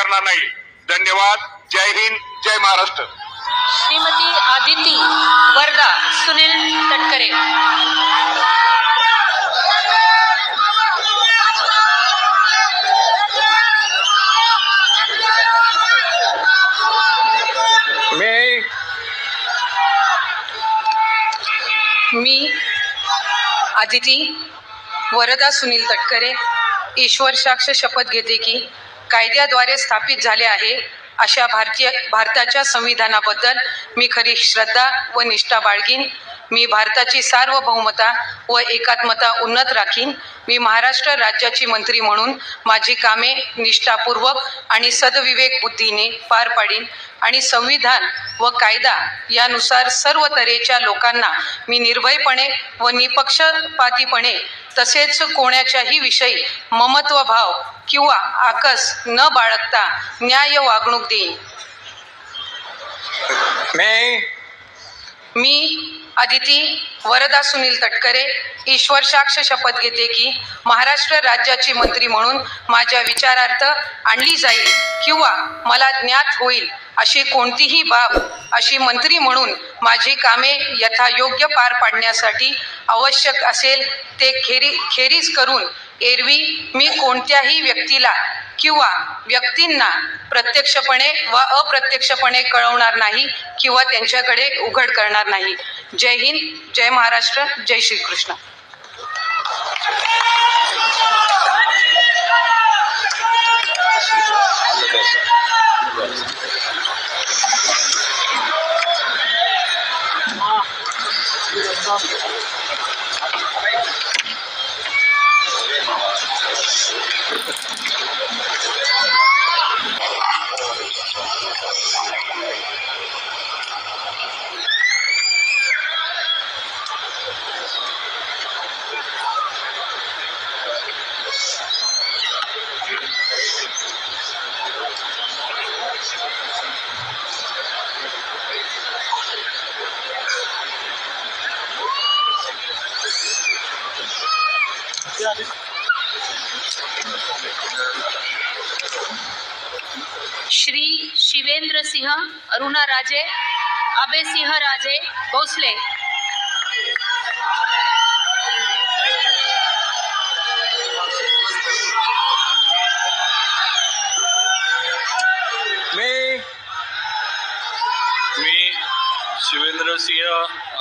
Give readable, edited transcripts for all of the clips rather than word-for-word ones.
करणार नाही। धन्यवाद। जय हिंद, जय महाराष्ट्र। श्रीमती आदिती वर्धा सुनील तटकरे। मी आदिती वरदा सुनील तटकरे ईश्वर साक्ष शपथ घेते की कायद्याद्वारे स्थापित झाले आहे अशा भारताच्या संविधानाबद्दल मी खरी श्रद्धा व निष्ठा बाळगीन। मी भारताची सार्वभौमता व एकात्मता उन्नत राखीन। मी महाराष्ट्र राज्याची मंत्री म्हणून माझी कामे निष्ठापूर्वक आणि सद्विवेक बुद्धीने पार पाडीन आणि संविधान व कायदा यानुसार सर्व तऱ्हेच्या लोकांना मी निर्भयपणे व निपक्षपातीपणे तसेच कोणाच्याही विषयी ममत्वभाव किंवा आकस न बाळगता न्याय वागणूक देईन। मी आदिती वरदा सुनील तटकरे ईश्वर साक्ष शपथ घेते की महाराष्ट्र राज्याची मंत्री म्हणून माझ्या विचारार्थ आणली जाईल किंवा मला ज्ञात होईल अशी कोणतीही बाब अशी मंत्री म्हणून माझी कामे यथायोग्य पार पाडण्यासाठी आवश्यक असेल ते खेरीज करून एरवी मी कोणत्याही व्यक्तीला किंवा व्यक्तींना प्रत्यक्षपणे व अप्रत्यक्षपणे कळवणार नाही किंवा त्यांच्याकडे उघड करणार नाही। जय हिंद, जय महाराष्ट्र, जय श्रीकृष्ण। श्री शिवेंद्र सिंह अरुणा राजे अभय सिंह राजे भोसले। मी शिवेंद्र सिंह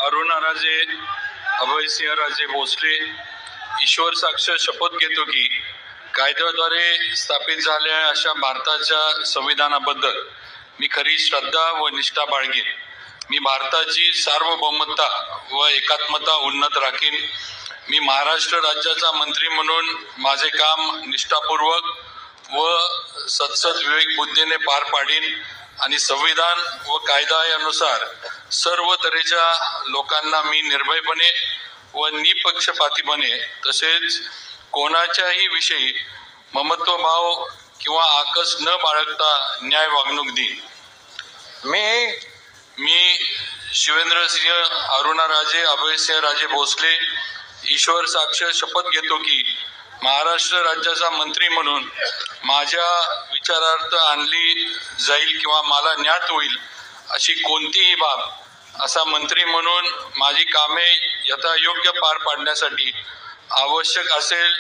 अरुणा राजे अभय सिंह राजे भोसले ईश्वर साक्ष शपथ घेतो की कायद्याद्वारे स्थापित झालेल्या अशा भारताच्या संविधानाबद्दल मी खरी श्रद्धा व निष्ठा बाळगीन। मी भारताची सार्वभौमता व एकात्मता उन्नत राखीन। मी महाराष्ट्र राज्याचा मंत्री म्हणून माझे काम निष्ठापूर्वक व सत्सद विवेक बुद्धीने पार पाडीन आणि संविधान व कायदा यानुसार सर्व तऱ्हेच्या लोकांना मी निर्भयपणे व निपक्षपातीपणे तसेच कोणाच्याही विषयी ममत्वभाव किंवा आकस न बाळगता न्याय वागणूक देईन। मी शिवेंद्र सिंह अरुणा राजे अभय सिंह राजे भोसले ईश्वर साक्ष शपथ घेतो की महाराष्ट्र राज्याचा मंत्री म्हणून माझ्या विचारार्थ आणली जाईल किंवा मला ज्ञात होईल अशी कोणतीही बाब असा मंत्री म्हणून माझी कामे यथायोग्य पार पाडण्यासाठी आवश्यक असेल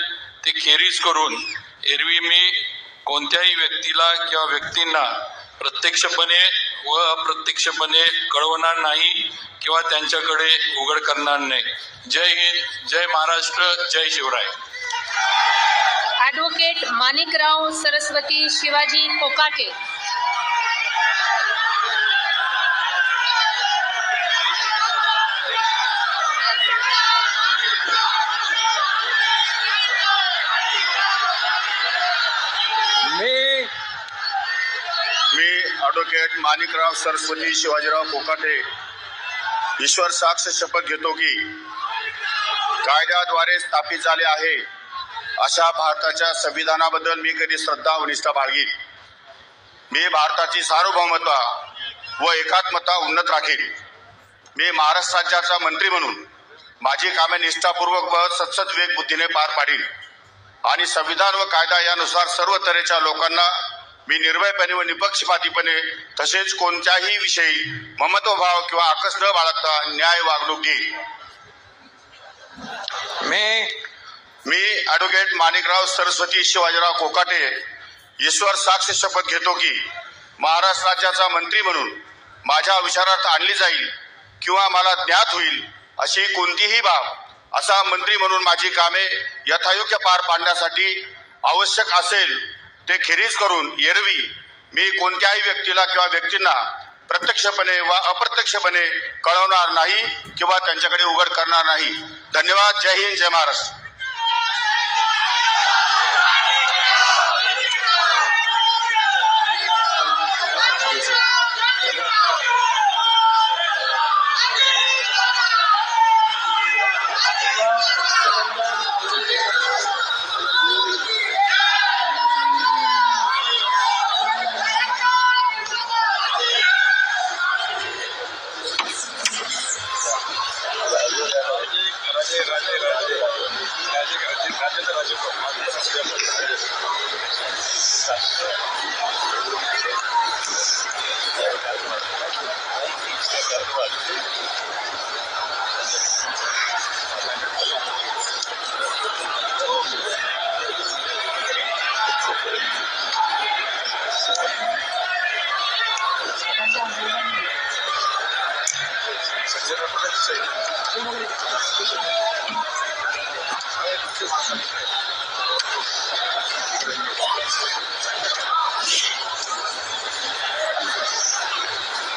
ते खेरीज करून एरवी मी कोणत्याही व्यक्तीला किंवा व्यक्तींना प्रत्यक्षपणे व अप्रत्यक्षपणे कळवणार नाही किंवा त्यांच्याकडे उघड करणार नाही। जय हिंद, जय महाराष्ट्र, जय शिवराय। ॲडव्होकेट माणिकराव सरस्वती शिवाजी कोकाटे। मी ॲडव्होकेट माणिकराव सरस्वती शिवाजीराव कोकाटे ईश्वर साक्ष शपथ घेतो की कायद्याद्वारे स्थापित झाले आहे अशा भारताच्या संविधानाबद्दल मी कधी श्रद्धा व निष्ठा बाळगीन। मी भारताची सार्वभौमता व एकात्मता उन्नत राखीन। मी महाराष्ट्र राज्याचा मंत्री म्हणून माझी कामे निष्ठापूर्वक व सत्सद विवेक बुद्धीने पार पाडीन आणि संविधान व कायदा यानुसार सर्व तऱ्हेच्या लोकांना मी निर्भयपणे व निपक्षपातीपणे तसेच कोणत्याही विषयी ममत्वभाव किंवा आकस न बाळगता न्याय वागणूक देईन. मी ॲडव्होकेट माणिकराव सरस्वती शिवाजीराव कोकाटे ईश्वर साक्ष शपथ घेतो की महाराष्ट्र राज्याचा मंत्री म्हणून माझ्या विचारार्थ आणली जाईल किंवा मला ज्ञात होईल अशी कोणतीही बाब असा मंत्री म्हणून माझी कामे यथायोग्य पार पाडण्यासाठी आवश्यक असेल ते खेरीज करून एरवी मी कोणत्याही व्यक्तीला किंवा व्यक्तींना प्रत्यक्षपणे व अप्रत्यक्षपणे कळवणार नाही किंवा त्यांच्याकडे उघड करणार नाही. धन्यवाद. जय हिंद, जय महाराष्ट्र.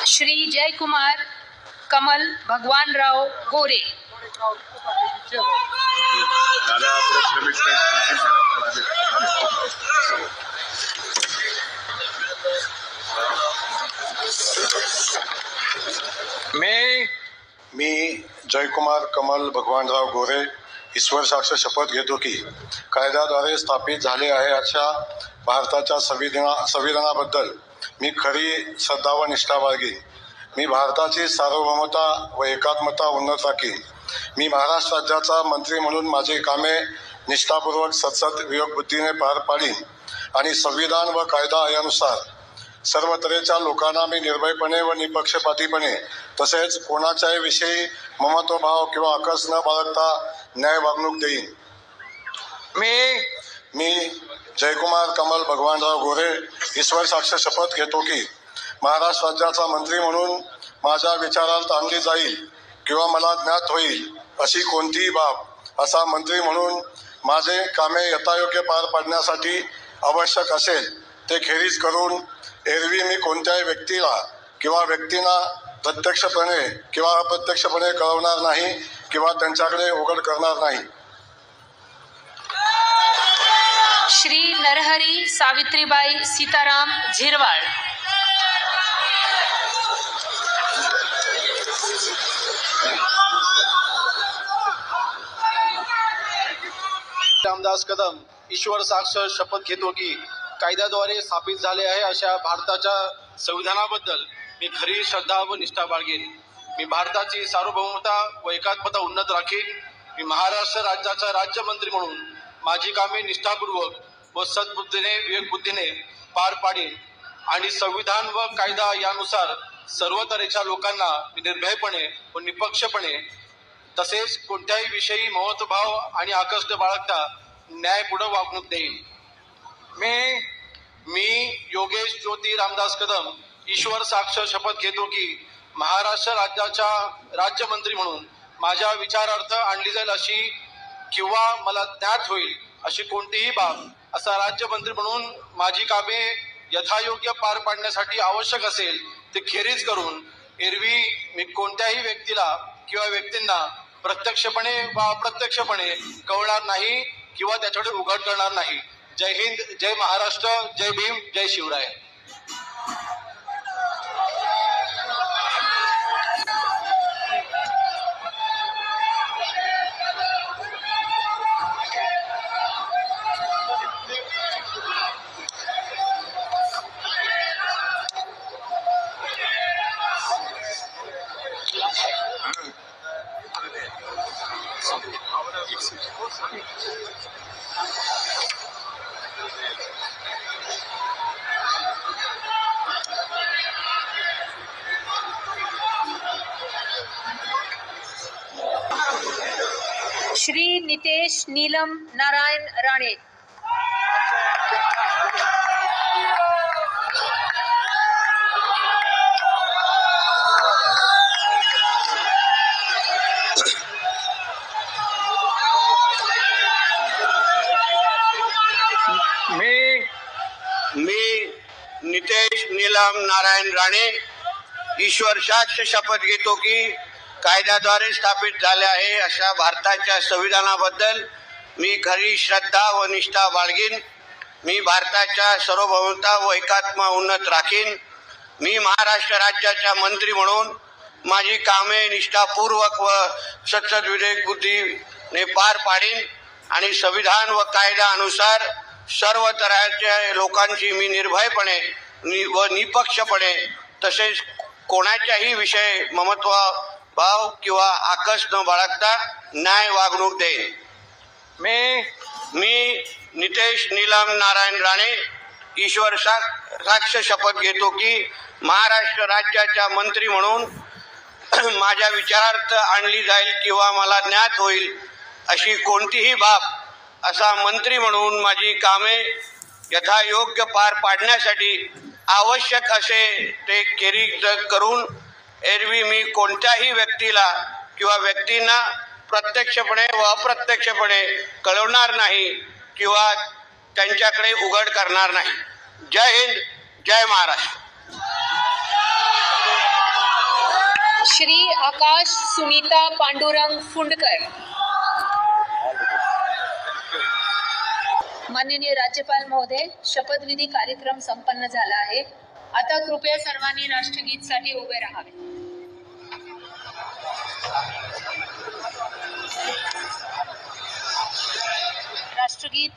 श्री जयकुमार कमल भगवानराव गोरे. मी जयकुमार कमल भगवानराव गोरे ईश्वर साक्ष शपथ घेतो की कायद्याद्वारे स्थापित झाले आहे अशा भारताच्या संविधानाबद्दल मी खरी श्रद्धा व निष्ठा बाळगीन. मी भारताची सार्वभौमता व एकात्मता उन्नत राखीन. मी महाराष्ट्र राज्याचा मंत्री म्हणून माझी कामे निष्ठापूर्वक सतत विवेकबुद्धीने पार पाडीन आणि संविधान व कायदा यानुसार सर्व तऱ्हेच्या लोकांना मी निर्भयपणे व निपक्षपातीपणे तसेच कोणाच्याही विषयी ममत्वभाव किंवा आकस न बाळगता न्याय वागणूक देईन. मी जयकुमार कमल भगवानराव गोरे ईश्वर साक्ष शपथ घेतो की महाराष्ट्र राज्याचा मंत्री म्हणून माझ्या विचारार्थ आणली जाईल किंवा मला ज्ञात होईल अशी कोणतीही बाब असा मंत्री म्हणून माझे कामे यथायोग्य पार पाडण्यासाठी आवश्यक असेल ते खेरीज करून एरवी मी कोणत्याही व्यक्तीला किंवा व्यक्तींना प्रत्यक्षपणे किंवा अप्रत्यक्षपणे कळवणार नाही किंवा त्यांच्याकडे उघड करणार नाही. श्री नरहरी सावित्रीबाई सीताराम झिरवाळ. रामदास कदम ईश्वर साक्ष शपथ घेतो की कायद्याद्वारे स्थापित झाले आहे अशा भारताच्या संविधानाबद्दल मी खरी श्रद्धा व निष्ठा बाळगेन. मी भारताची सार्वभौमता व एकात्मता उन्नत राखीन. मी महाराष्ट्र राज्याचा राज्यमंत्री म्हणून माझी कामे निष्ठापूर्वक व सद्बुद्धीने विवेकबुद्धीने पार पाडीन आणि संविधान व कायदा यानुसार सर्व तऱ्हेच्या लोकांना मी निर्भयपणे व निपक्षपणे तसेच कोणत्याही विषयी महत्वभाव आणि आकस न बाळगता न्यायपूर्ण वागणूक देईन. मी योगेश ज्योती रामदास कदम ईश्वर साक्ष शपथ घेतो की महाराष्ट्र राज्याच्या राज्यमंत्री म्हणून माझ्या विचारार्थ आणली जाईल अशी किंवा मला ज्ञात होईल अशी कोणतीही बाब असा राज्यमंत्री म्हणून माझी कामे यथायोग्य पार पाडण्यासाठी आवश्यक असेल ते खेरीज करून एरवी मी कोणत्याही व्यक्तीला किंवा व्यक्तींना प्रत्यक्षपणे वा अप्रत्यक्षपणे कळवणार नाही किंवा त्याच्याकडे उघड करणार नाही. जय हिंद, जय महाराष्ट्र, जय भीम, जय शिवराय. श्री नितेश नीलम नारायण राणे. मी नितेश नीलम नारायण राणे ईश्वर साक्ष शपथ घेतो की कायद्याद्वारे स्थापित झाले आहे अशा भारताच्या संविधानाबद्दल मी खरी श्रद्धा व निष्ठा बाळगीन. मी भारताच्या सार्वभौमता व एकात्मता उन्नत राखीन. मी महाराष्ट्र राज्याचा मंत्री म्हणून माझी कामे निष्ठापूर्वक व सत्सद विवेक बुद्धीने पार पाडीन आणि संविधान व कायद्यानुसार सर्व तऱ्हेच्या लोकांची मी निर्भयपणे व निपक्षपणे तसेच कोणाच्याही विषय ममत्व भाव किंवा आकस न बाळगता न्याय वागणूक देईन. मी नितेश नीलम नारायण राणे ईश्वर साक्ष शपथ घेतो की महाराष्ट्र राज्याचा मंत्री म्हणून माझ्या विचारार्थ आणली जाईल किंवा मला ज्ञात होईल अशी कोणतीही बाब असा मंत्री म्हणून माझी कामे यथायोग्य पार पाडण्यासाठी आवश्यक असे ते केरी करून एरवी मी कोणत्याही व्यक्तीला किंवा व्यक्तींना प्रत्यक्षपणे व अप्रत्यक्षपणे कळवणार नाही किंवा त्यांच्याकडे उघड करणार नाही. जय हिंद, जय महाराष्ट्र. श्री आकाश सुनीता पांडुरंग फुंडकर. माननीय राज्यपाल महोदय, शपथविधी कार्यक्रम संपन्न झाला आहे. आता कृपया सर्वांनी राष्ट्रगीतसाठी उभे राहावे. राष्ट्रगीत.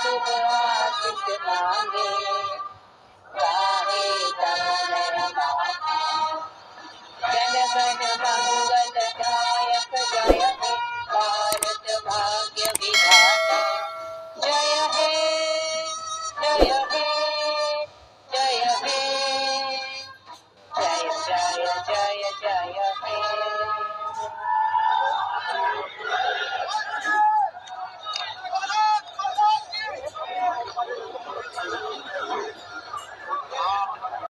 शुभ आशीष मांगे